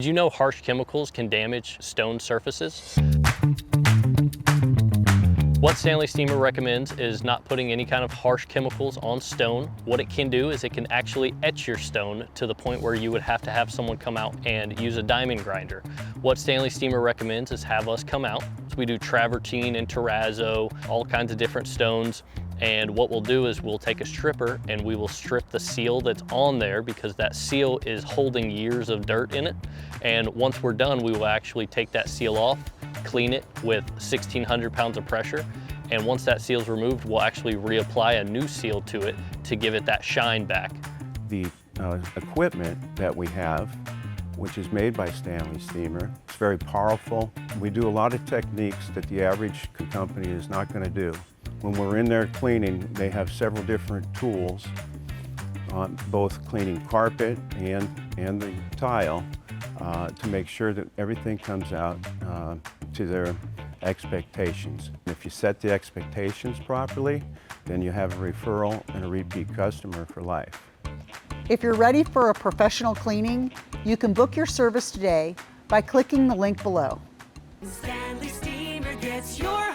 Did you know harsh chemicals can damage stone surfaces? What Stanley Steemer recommends is not putting any kind of harsh chemicals on stone. What it can do is it can actually etch your stone to the point where you would have to have someone come out and use a diamond grinder. What Stanley Steemer recommends is have us come out. So we do travertine and terrazzo, all kinds of different stones. And what we'll do is we'll take a stripper and we will strip the seal that's on there, because that seal is holding years of dirt in it. And once we're done, we will actually take that seal off, clean it with 1,600 pounds of pressure. And once that seal is removed, we'll actually reapply a new seal to it to give it that shine back. The equipment that we have, which is made by Stanley Steemer, it's very powerful. We do a lot of techniques that the average company is not going to do. When we're in there cleaning, they have several different tools, both cleaning carpet and the tile, to make sure that everything comes out to their expectations. If you set the expectations properly, then you have a referral and a repeat customer for life. If you're ready for a professional cleaning, you can book your service today by clicking the link below. Stanley Steemer gets your